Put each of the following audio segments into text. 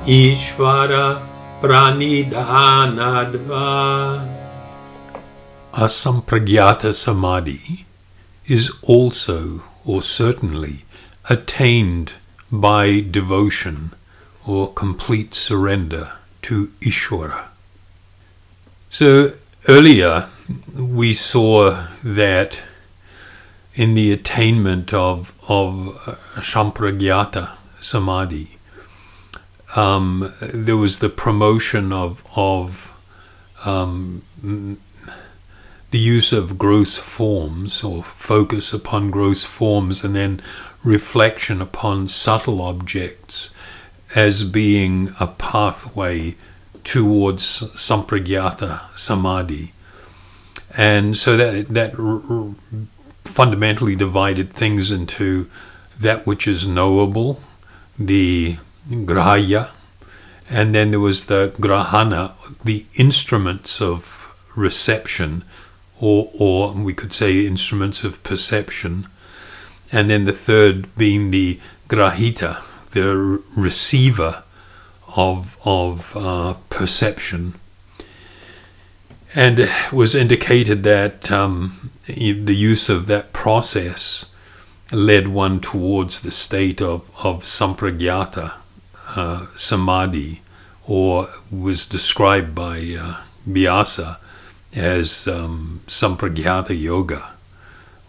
Ishvara pranidhanadva. Asampragyata samadhi is also, or certainly, attained by devotion or complete surrender to Ishvara. So earlier we saw that in the attainment of Sampragyata samadhi, there was the promotion of the use of gross forms, or focus upon gross forms, and then reflection upon subtle objects as being a pathway towards Sampragyata samadhi. And so that fundamentally divided things into that which is knowable, the grahya, and then there was the grahana, the instruments of reception, or we could say instruments of perception, and then the third being the grahita, the receiver of perception. And it was indicated that the use of that process led one towards the state of Sampragyata samadhi, or was described by Vyasa as Sampragyata yoga,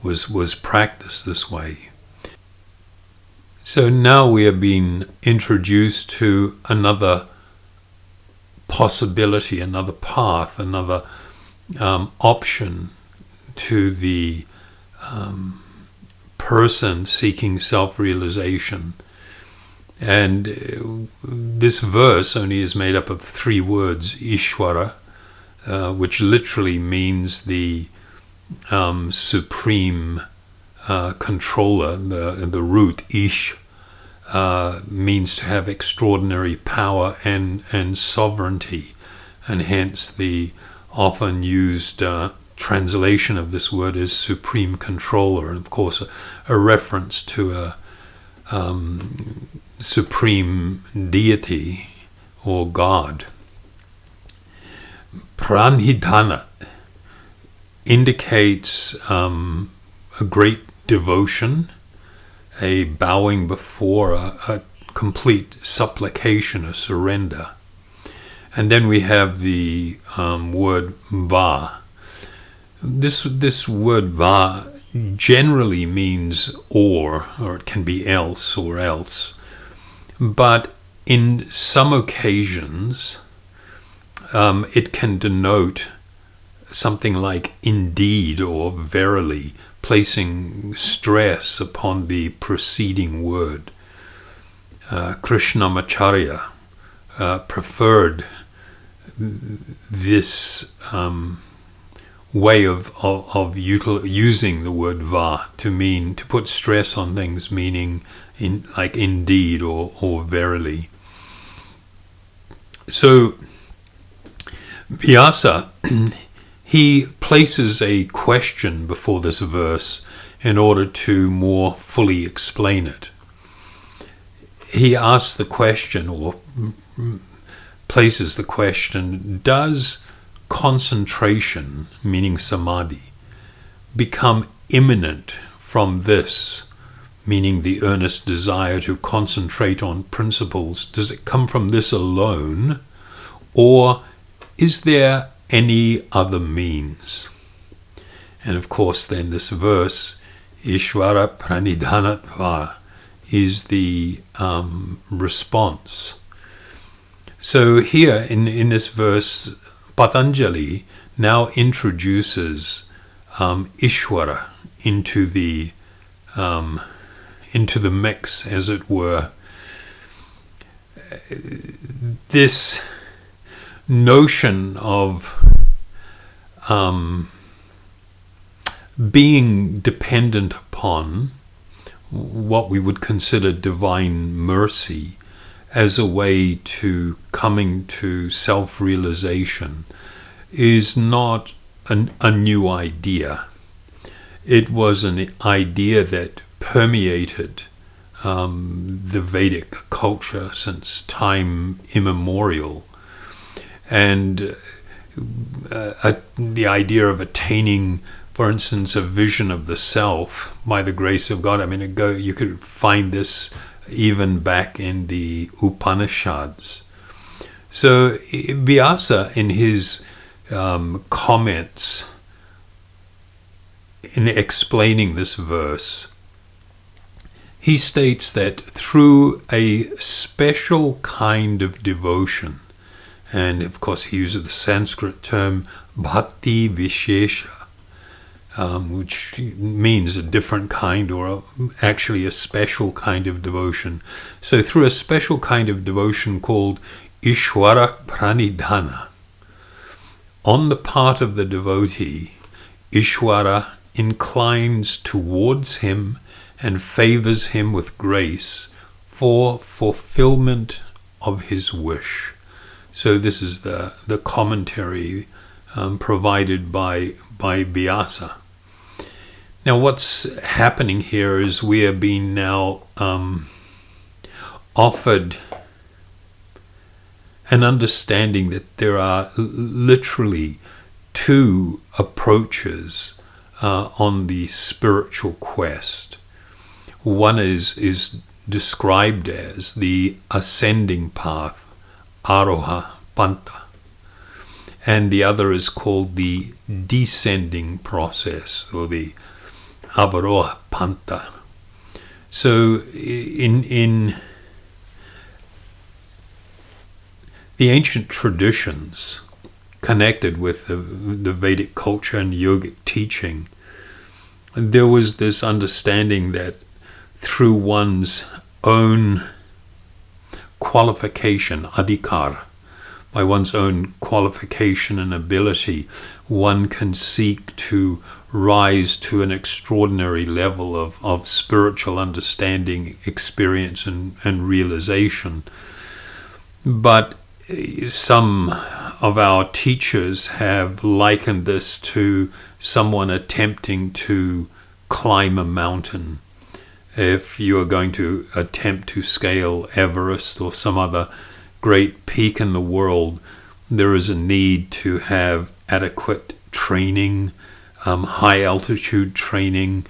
was practiced this way. So now we are being introduced to another possibility, another path, another option to the person seeking self-realization. And this verse only is made up of 3 words, Ishvara, which literally means the supreme controller. The root ish means to have extraordinary power and sovereignty, and hence the often used translation of this word is supreme controller, and of course a reference to a supreme deity or God. Pranidhana indicates a great devotion, a bowing before, a complete supplication, a surrender. And then we have the word va. This word va generally means or it can be else or else. But in some occasions, it can denote something like indeed or verily, placing stress upon the preceding word. Krishnamacharya preferred this way of using the word va to mean, to put stress on things, meaning like indeed or verily. So Vyasa, he places a question before this verse in order to more fully explain it. He asks the question, or places the question, does concentration, meaning samadhi, become imminent from this, meaning the earnest desire to concentrate on principles? Does it come from this alone, or is there any other means? And of course then this verse, Ishvara pranidhanatva, is the response. So here in this verse, Patanjali now introduces Ishvara into the mix, as it were. This notion of being dependent upon what we would consider divine mercy as a way to coming to self-realization is not a new idea. It was an idea that permeated the Vedic culture since time immemorial. And the idea of attaining, for instance, a vision of the self by the grace of God. I mean, you could find this even back in the Upanishads. So Vyasa, in his comments in explaining this verse, he states that through a special kind of devotion, and of course he uses the Sanskrit term bhakti vishesha, which means a different kind, or actually a special kind of devotion. So through a special kind of devotion called Ishvara Pranidhana, on the part of the devotee, Ishvara inclines towards him and favors him with grace for fulfillment of his wish. So this is the commentary provided by Vyasa. Now what's happening here is we are being now offered an understanding that there are literally two approaches on the spiritual quest. One is described as the ascending path, Aroha Panta, and the other is called the descending process, or the Avaroha Panta. So in the ancient traditions connected with the Vedic culture and yogic teaching, there was this understanding that through one's own qualification, adhikar, by one's own qualification and ability, one can seek to rise to an extraordinary level of spiritual understanding, experience, and realization. But some of our teachers have likened this to someone attempting to climb a mountain. If you are going to attempt to scale Everest or some other great peak in the world, there is a need to have adequate training, high altitude training,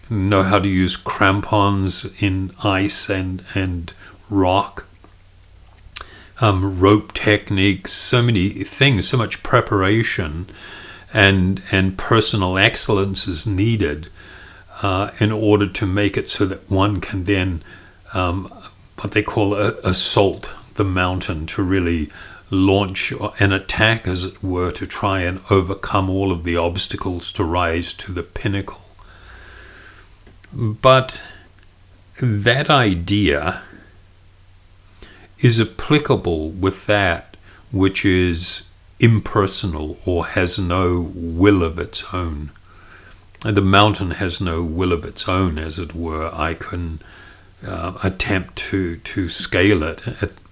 know how to use crampons in ice and rock, rope techniques, so many things, so much preparation and personal excellence is needed in order to make it so that one can then what they call assault the mountain, to really launch an attack, as it were, to try and overcome all of the obstacles to rise to the pinnacle. But that idea is applicable with that which is impersonal or has no will of its own. The mountain has no will of its own, as it were. I can attempt to scale it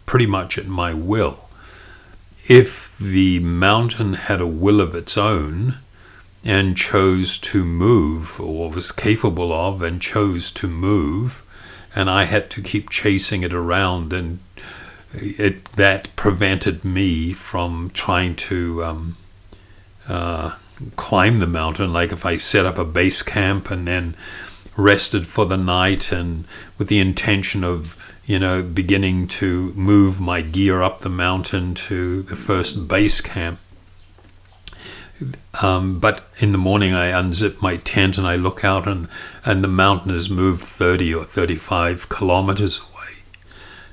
pretty much at my will. If the mountain had a will of its own and chose to move, or was capable of and chose to move, and I had to keep chasing it around, and that prevented me from trying to climb the mountain. Like if I set up a base camp and then rested for the night, and with the intention of beginning to move my gear up the mountain to the first base camp. But in the morning I unzip my tent and I look out, and the mountain has moved 30 or 35 kilometers away.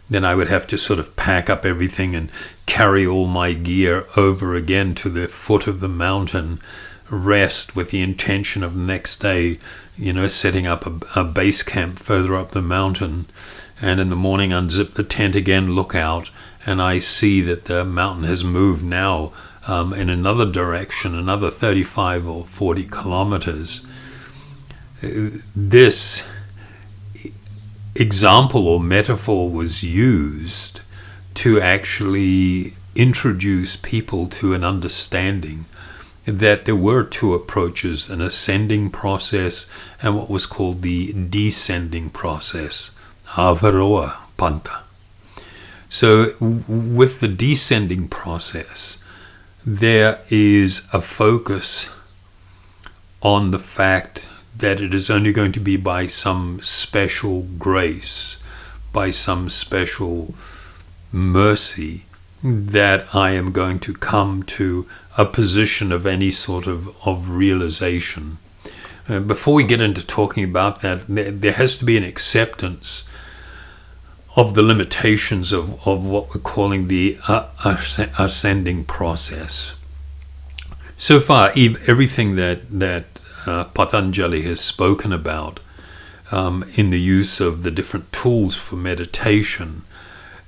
Then I would have to sort of pack up everything and carry all my gear over again to the foot of the mountain, rest with the intention of the next day, setting up a base camp further up the mountain. And in the morning, unzip the tent again, look out, and I see that the mountain has moved now in another direction, another 35 or 40 kilometers. This example or metaphor was used to actually introduce people to an understanding that there were two approaches, an ascending process and what was called the descending process, Avaroa Panta. So with the descending process, there is a focus on the fact that it is only going to be by some special grace, by some special mercy, that I am going to come to a position of any sort of realization. Before we get into talking about that, there has to be an acceptance of the limitations of what we're calling the ascending process. So far, everything that Patanjali has spoken about in the use of the different tools for meditation,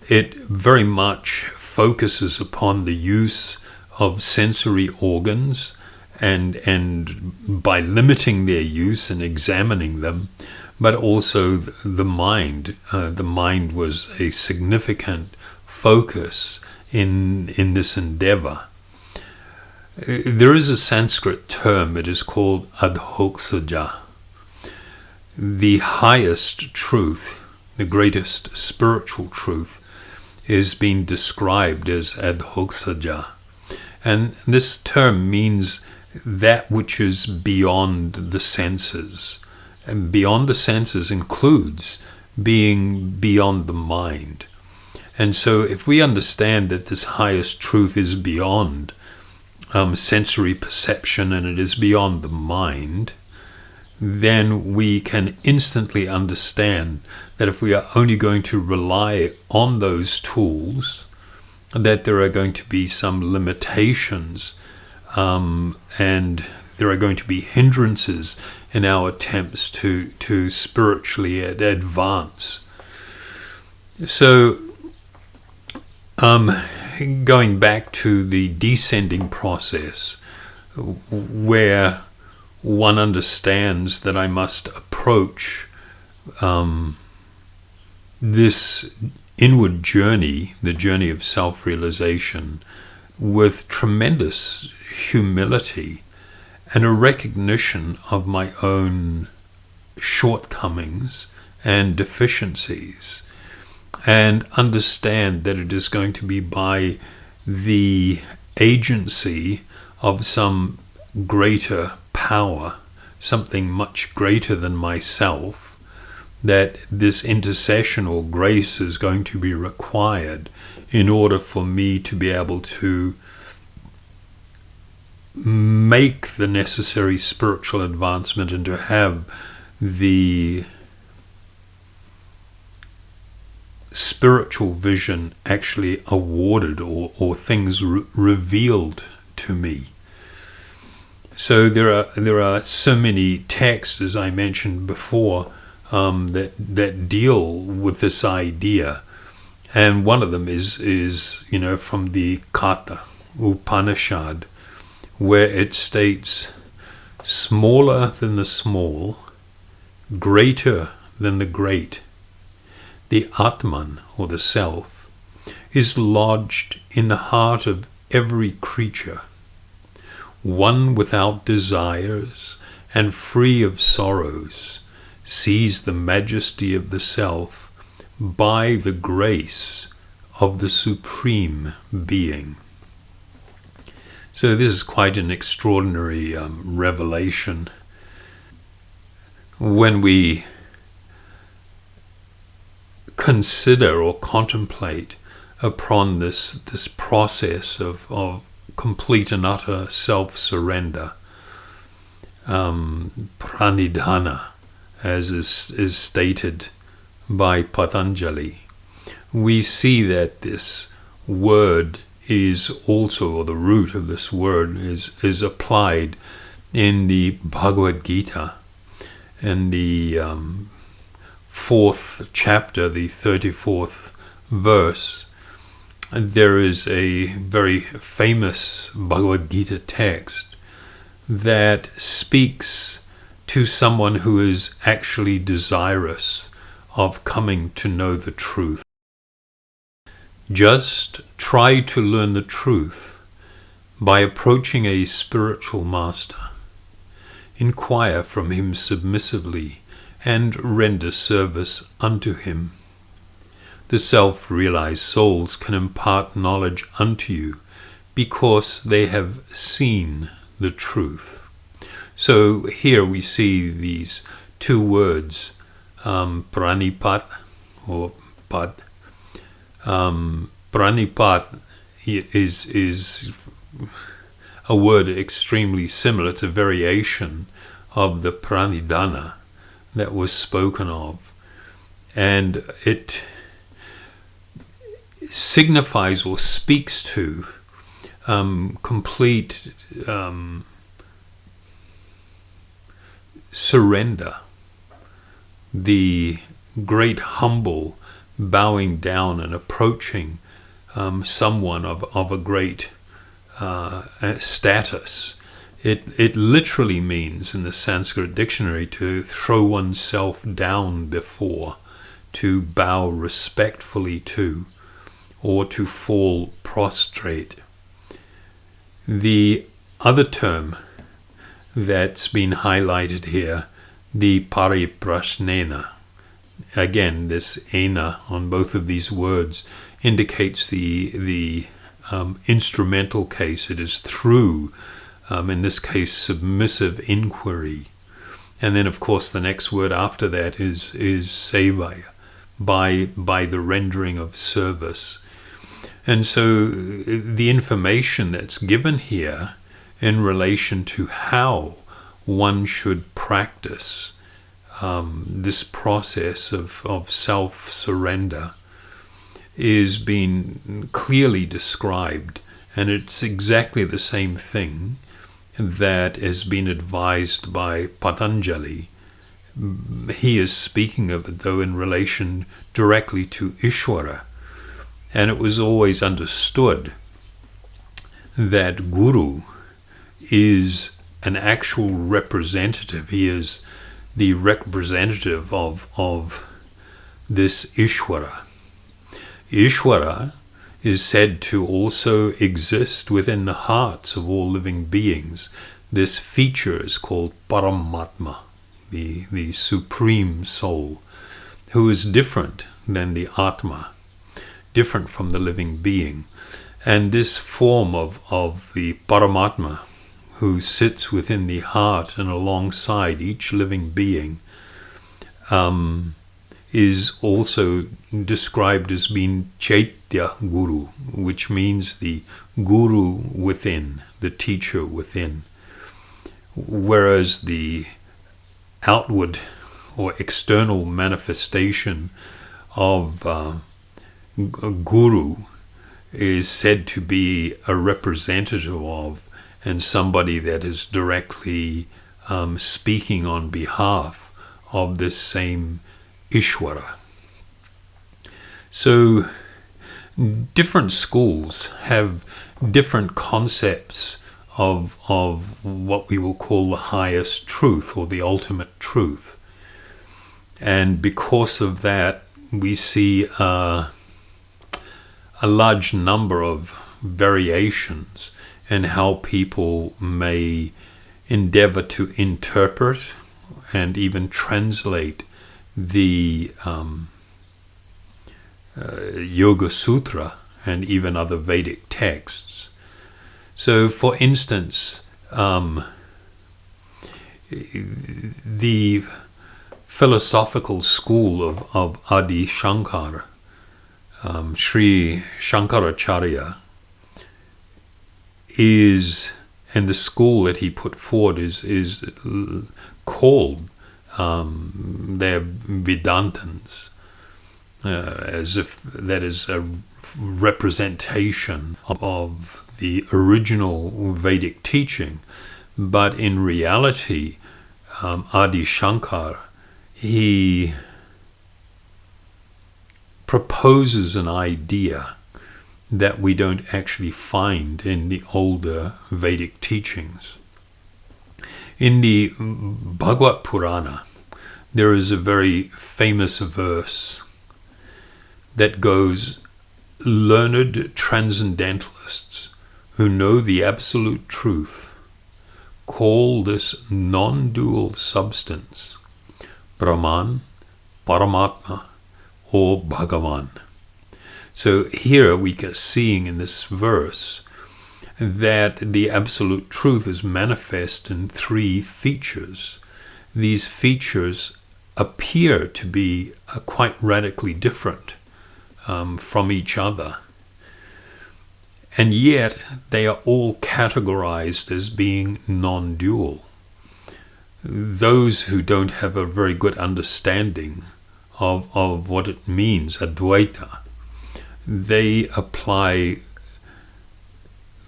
it very much focuses upon the use of sensory organs, and by limiting their use and examining them, but also the mind. The mind was a significant focus in this endeavor. There is a Sanskrit term, it is called adhoksaja. The highest truth, the greatest spiritual truth, is being described as adhoksaja. And this term means that which is beyond the senses. And beyond the senses includes being beyond the mind. And so if we understand that this highest truth is beyond sensory perception and it is beyond the mind, then we can instantly understand that if we are only going to rely on those tools, that there are going to be some limitations and there are going to be hindrances in our attempts to spiritually advance. So, going back to the descending process, where one understands that I must approach this inward journey, the journey of self-realization, with tremendous humility and a recognition of my own shortcomings and deficiencies, and understand that it is going to be by the agency of some greater power, something much greater than myself, that this intercession or grace is going to be required in order for me to be able to make the necessary spiritual advancement and to have the spiritual vision actually awarded or things revealed to me. So there are so many texts, as I mentioned before, that deal with this idea, and one of them is from the Katha Upanishad, where it states, "Smaller than the small, greater than the great, the Atman, or the Self, is lodged in the heart of every creature. One without desires and free of sorrows sees the majesty of the Self by the grace of the Supreme Being." So this is quite an extraordinary revelation. When we consider or contemplate upon this process of complete and utter self-surrender, pranidhana, as is stated by Patanjali, we see that this word is also, or the root of this word is applied in the Bhagavad Gita, in the 4th chapter, the 34th verse. There is a very famous Bhagavad Gita text that speaks to someone who is actually desirous of coming to know the truth. Just try to learn the truth by approaching a spiritual master. Inquire from him submissively and render service unto him. The self-realized souls can impart knowledge unto you because they have seen the truth. So here we see these two words, pranipat or pad. Pranipat is a word extremely similar. It's a variation of the pranidhana that was spoken of, and it signifies or speaks to complete surrender, the great humble bowing down and approaching someone of a great status. It literally means in the Sanskrit dictionary to throw oneself down before, to bow respectfully to, or to fall prostrate. The other term that's been highlighted here, the pariprasnena. Again, this ena on both of these words indicates the instrumental case. It is through, in this case, submissive inquiry. And then, of course, the next word after that is sevaya, by the rendering of service. And so the information that's given here in relation to how one should practice this process of self-surrender is being clearly described, and it's exactly the same thing that has been advised by Patanjali. He is speaking of it, though, in relation directly to Ishvara, and it was always understood that Guru is an actual representative. He is the representative of this Ishvara. Ishvara is said to also exist within the hearts of all living beings. This feature is called Paramatma, the Supreme Soul, who is different than the Atma, different from the living being. And this form of the Paramatma, who sits within the heart and alongside each living being, is also described as being Chaitya Guru, which means the Guru within, the teacher within. Whereas the outward or external manifestation of Guru is said to be a representative of, and somebody that is directly speaking on behalf of this same Ishvara. So different schools have different concepts of what we will call the highest truth or the ultimate truth. And because of that, we see a large number of variations in how people may endeavor to interpret and even translate the Yoga Sutra and even other Vedic texts. So, for instance, the philosophical school of Adi Shankara, Sri Shankaracharya, is, and the school that he put forward is called, they're Vedantins, as if that is a representation of the original Vedic teaching. But in reality, Adi Shankar, he proposes an idea that we don't actually find in the older Vedic teachings. In the Bhagavad Purana, there is a very famous verse that goes, "Learned transcendentalists who know the absolute truth call this non-dual substance Brahman, Paramatma, or Bhagavan. So here we are seeing in this verse that the absolute truth is manifest in three features. These features appear to be quite radically different from each other. And yet they are all categorized as being non-dual. Those who don't have a very good understanding of what it means, Advaita, they apply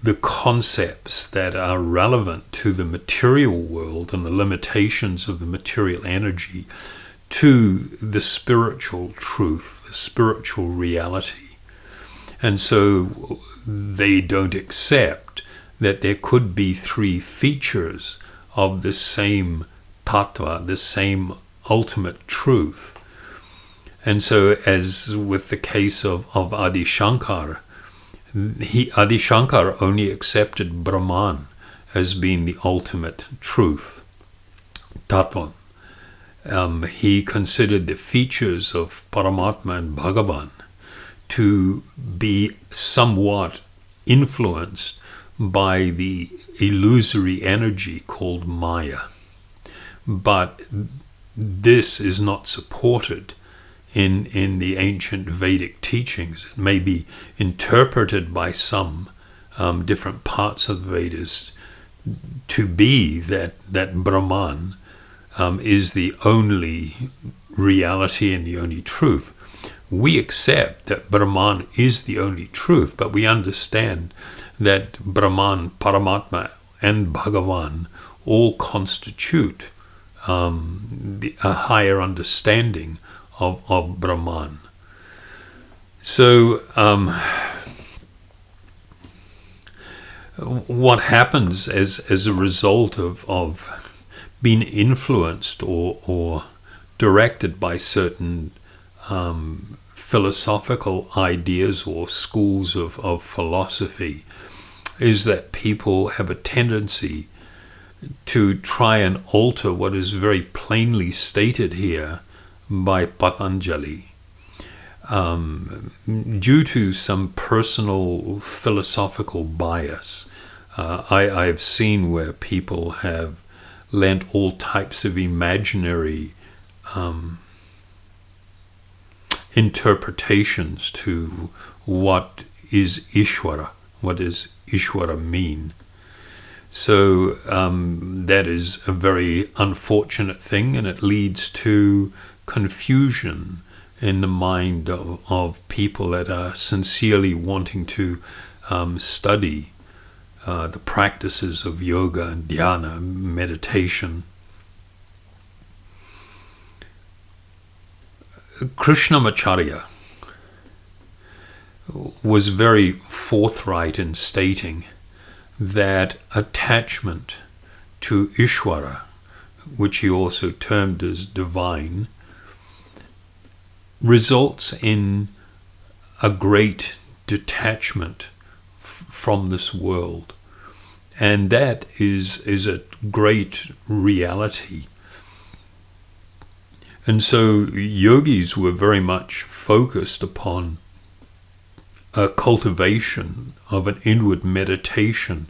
the concepts that are relevant to the material world and the limitations of the material energy to the spiritual truth, the spiritual reality. And so they don't accept that there could be three features of the same tattva, the same ultimate truth. And so, as with the case of Adi Shankar, Adi Shankar only accepted Brahman as being the ultimate truth, tattva. He considered the features of Paramatma and Bhagavan to be somewhat influenced by the illusory energy called Maya. But this is not supported in the ancient Vedic teachings. It may be interpreted by some different parts of the Vedas to be that Brahman is the only reality and the only truth. We accept that Brahman is the only truth, but we understand that Brahman, Paramatma, and Bhagavan all constitute a higher understanding of Brahman. So what happens as a result of being influenced or directed by certain philosophical ideas or schools of philosophy is that people have a tendency to try and alter what is very plainly stated here by Patanjali due to some personal philosophical bias. I've seen where people have lent all types of imaginary interpretations to what is Ishvara, what does Ishvara mean. So that is a very unfortunate thing, and it leads to confusion in the mind of people that are sincerely wanting to study the practices of yoga and dhyana, meditation. Krishnamacharya was very forthright in stating that attachment to Ishvara, which he also termed as divine, results in a great detachment from this world. And that is a great reality. And so yogis were very much focused upon a cultivation of an inward meditation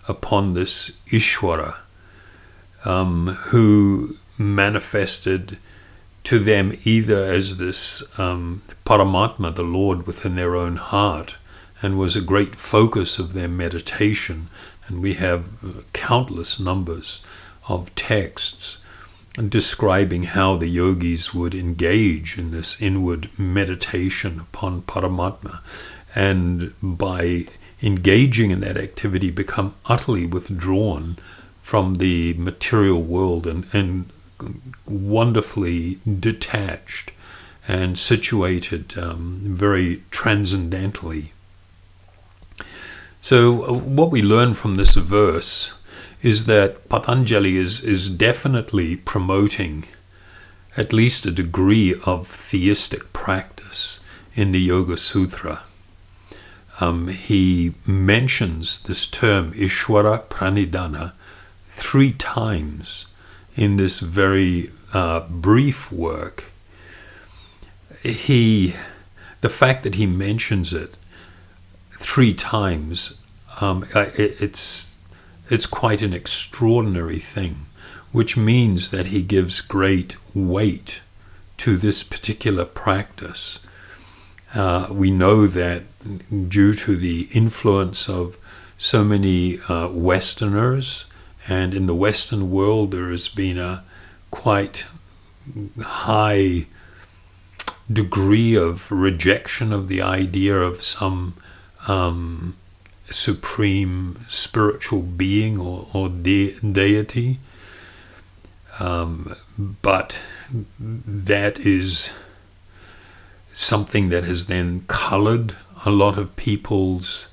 upon this Ishvara, who manifested to them either as this Paramatma, the Lord within their own heart, and was a great focus of their meditation. And we have countless numbers of texts describing how the yogis would engage in this inward meditation upon Paramatma, and by engaging in that activity become utterly withdrawn from the material world and wonderfully detached and situated very transcendently. So what we learn from this verse is that Patanjali is definitely promoting at least a degree of theistic practice in the Yoga Sutra. He mentions this term Ishvara Pranidhana 3 times in this very brief work, the fact that he mentions it 3 times, it's quite an extraordinary thing, which means that he gives great weight to this particular practice. We know that due to the influence of so many Westerners, and in the Western world there has been a quite high degree of rejection of the idea of some supreme spiritual being or deity. But that is something that has then colored a lot of people's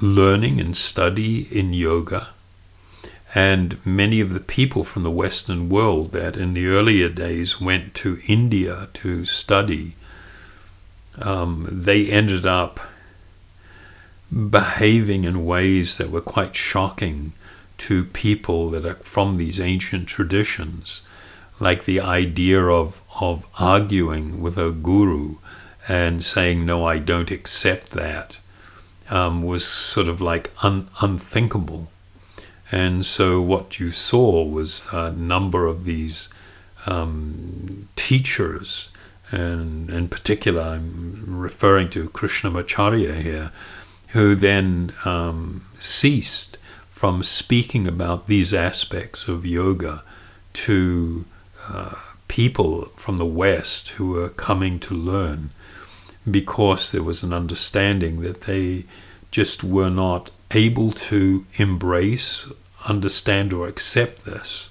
learning and study in yoga. And many of the people from the Western world that in the earlier days went to India to study, they ended up behaving in ways that were quite shocking to people that are from these ancient traditions, like the idea of arguing with a guru and saying, no, I don't accept that, was sort of like unthinkable. And so what you saw was a number of these teachers, and in particular I'm referring to Krishnamacharya here, who then ceased from speaking about these aspects of yoga to people from the West who were coming to learn, because there was an understanding that they just were not able to embrace, understand, or accept this.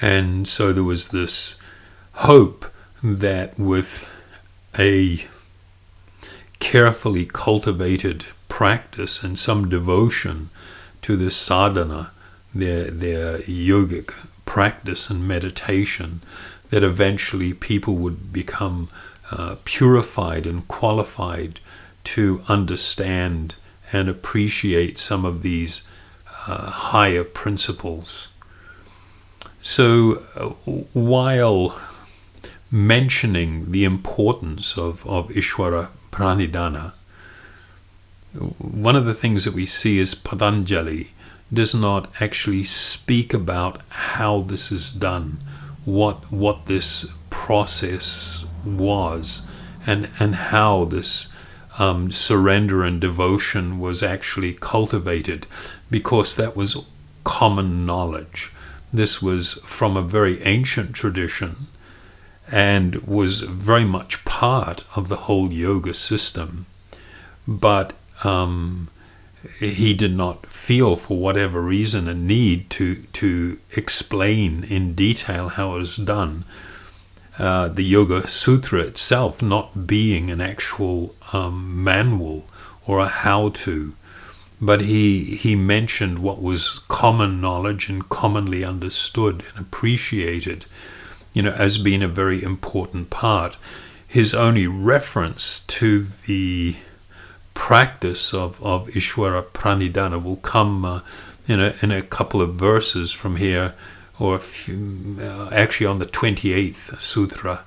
And so there was this hope that with a carefully cultivated practice and some devotion to this sadhana, their yogic practice and meditation, that eventually people would become purified and qualified to understand and appreciate some of these higher principles. So while mentioning the importance of Ishvara Pranidhana, one of the things that we see is Patanjali does not actually speak about how this is done, what this process was, and how this surrender and devotion was actually cultivated, because that was common knowledge. This was from a very ancient tradition and was very much part of the whole yoga system. But he did not feel, for whatever reason, a need to explain in detail how it was done. The Yoga Sutra itself not being an actual manual or a how-to, but he mentioned what was common knowledge and commonly understood and appreciated, as being a very important part. His only reference to the practice of Ishvara Pranidhana will come in a couple of verses from here, or actually on the 28th sutra,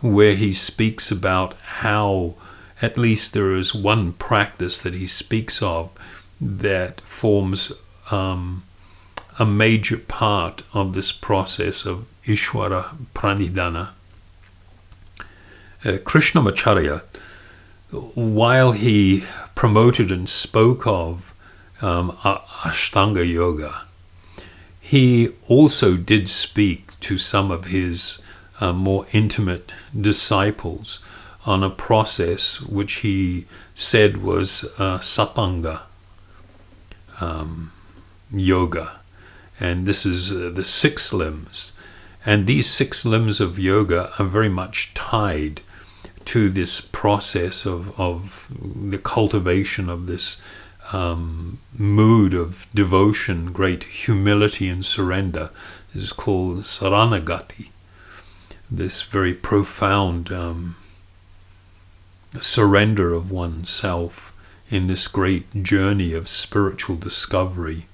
where he speaks about how at least there is one practice that he speaks of that forms a major part of this process of Ishvara Pranidhana. Krishnamacharya, while he promoted and spoke of Ashtanga Yoga, he also did speak to some of his more intimate disciples on a process which he said was Satanga Yoga. And this is the 6 limbs. And these 6 limbs of yoga are very much tied to this process of the cultivation of this mood of devotion, great humility and surrender. This is called Saranagati, this very profound surrender of oneself in this great journey of spiritual discovery.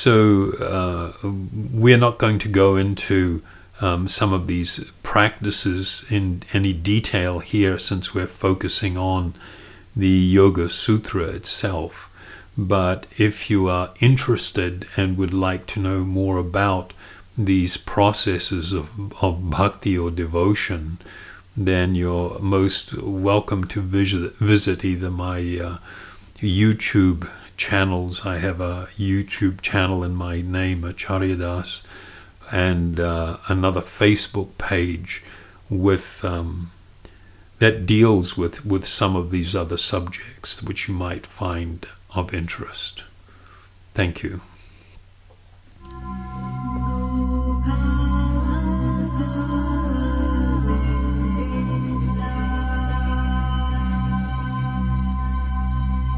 we're not going to go into some of these practices in any detail here, since we're focusing on the Yoga Sutra itself. But if you are interested and would like to know more about these processes of bhakti or devotion, then you're most welcome to visit either my YouTube channels. I have a YouTube channel in my name, Acharya Das, and another Facebook page with that deals with some of these other subjects which you might find of interest. Thank you.